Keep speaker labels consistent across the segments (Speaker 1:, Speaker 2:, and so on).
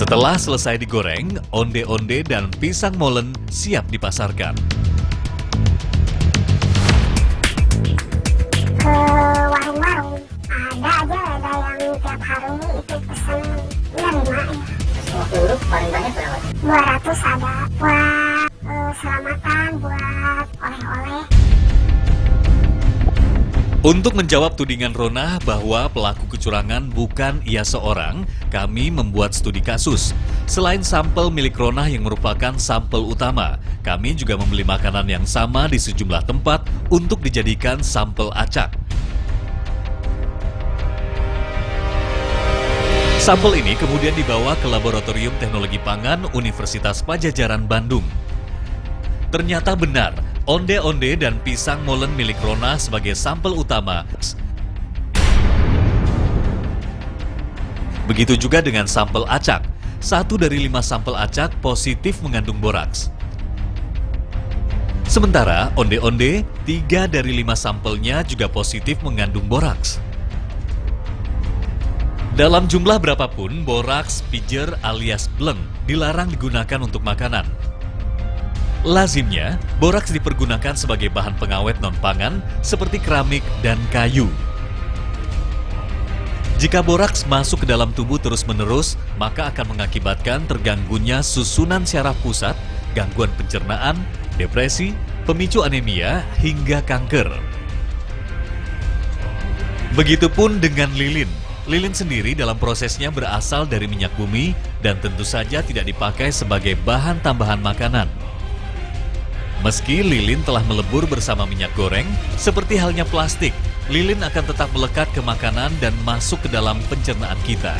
Speaker 1: Setelah selesai digoreng, onde-onde dan pisang molen siap dipasarkan.
Speaker 2: Ke warung-warung, ada yang tiap hari itu pesan ya 5 ya.
Speaker 3: Waktu dulu paling banyak berapa?
Speaker 2: 200 ada buat selamatan, buat oleh-oleh.
Speaker 1: Untuk menjawab tudingan Ronah bahwa pelaku kecurangan bukan ia seorang, kami membuat studi kasus. Selain sampel milik Ronah yang merupakan sampel utama, kami juga membeli makanan yang sama di sejumlah tempat untuk dijadikan sampel acak. Sampel ini kemudian dibawa ke Laboratorium Teknologi Pangan Universitas Padjadjaran Bandung. Ternyata benar, onde-onde dan pisang molen milik Ronah sebagai sampel utama. Begitu juga dengan sampel acak. 1 dari 5 sampel acak positif mengandung boraks. Sementara onde-onde, 3 dari 5 sampelnya juga positif mengandung boraks. Dalam jumlah berapapun, boraks, pijer alias bleng dilarang digunakan untuk makanan. Lazimnya, boraks dipergunakan sebagai bahan pengawet non-pangan seperti keramik dan kayu. Jika boraks masuk ke dalam tubuh terus-menerus, maka akan mengakibatkan terganggunya susunan syaraf pusat, gangguan pencernaan, depresi, pemicu anemia, hingga kanker. Begitupun dengan lilin. Lilin sendiri dalam prosesnya berasal dari minyak bumi dan tentu saja tidak dipakai sebagai bahan tambahan makanan. Meski lilin telah melebur bersama minyak goreng, seperti halnya plastik, lilin akan tetap melekat ke makanan dan masuk ke dalam pencernaan kita.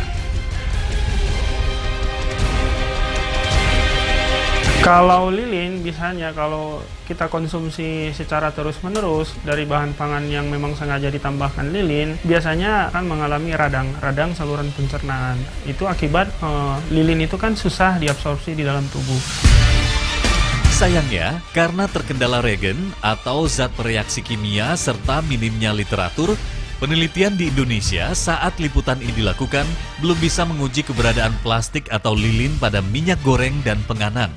Speaker 4: Kalau lilin, biasanya kalau kita konsumsi secara terus-menerus dari bahan pangan yang memang sengaja ditambahkan lilin, biasanya akan mengalami radang saluran pencernaan. Itu akibat lilin itu kan susah diabsorpsi di dalam tubuh.
Speaker 1: Sayangnya, karena terkendala regen atau zat bereaksi kimia serta minimnya literatur, penelitian di Indonesia saat liputan ini dilakukan belum bisa menguji keberadaan plastik atau lilin pada minyak goreng dan penganan.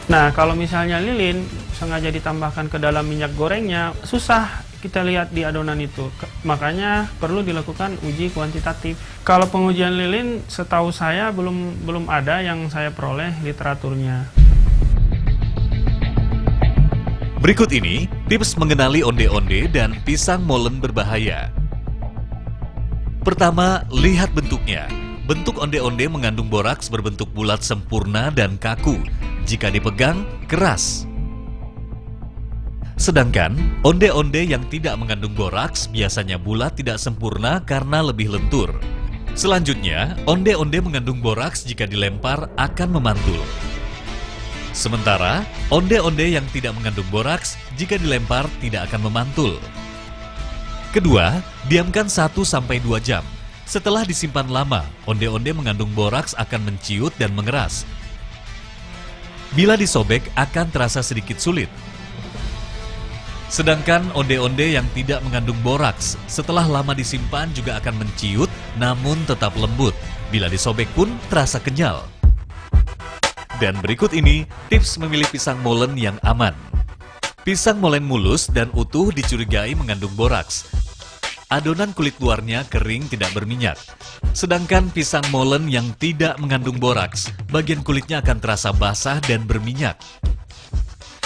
Speaker 4: Nah, kalau misalnya lilin sengaja ditambahkan ke dalam minyak gorengnya, susah kita lihat di adonan itu. Makanya perlu dilakukan uji kuantitatif. Kalau pengujian lilin, setahu saya belum ada yang saya peroleh literaturnya.
Speaker 1: Berikut ini tips mengenali onde-onde dan pisang molen berbahaya. Pertama, lihat bentuknya. Bentuk onde-onde mengandung boraks berbentuk bulat sempurna dan kaku. Jika dipegang, keras. Sedangkan onde-onde yang tidak mengandung boraks biasanya bulat tidak sempurna karena lebih lentur. Selanjutnya, onde-onde mengandung boraks jika dilempar akan memantul. Sementara, onde-onde yang tidak mengandung boraks jika dilempar tidak akan memantul. Kedua, diamkan 1-2 jam. Setelah disimpan lama, onde-onde mengandung boraks akan menciut dan mengeras. Bila disobek akan terasa sedikit sulit. Sedangkan onde-onde yang tidak mengandung boraks setelah lama disimpan juga akan menciut namun tetap lembut. Bila disobek pun terasa kenyal. Dan berikut ini tips memilih pisang molen yang aman. Pisang molen mulus dan utuh dicurigai mengandung boraks. Adonan kulit luarnya kering tidak berminyak. Sedangkan pisang molen yang tidak mengandung boraks, bagian kulitnya akan terasa basah dan berminyak.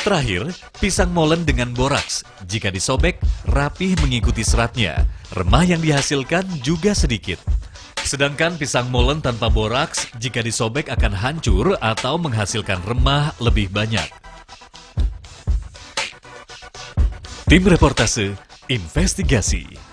Speaker 1: Terakhir, pisang molen dengan boraks. Jika disobek, rapih mengikuti seratnya. Remah yang dihasilkan juga sedikit. Sedangkan pisang molen tanpa boraks, jika disobek akan hancur atau menghasilkan remah lebih banyak. Tim Reportase Investigasi.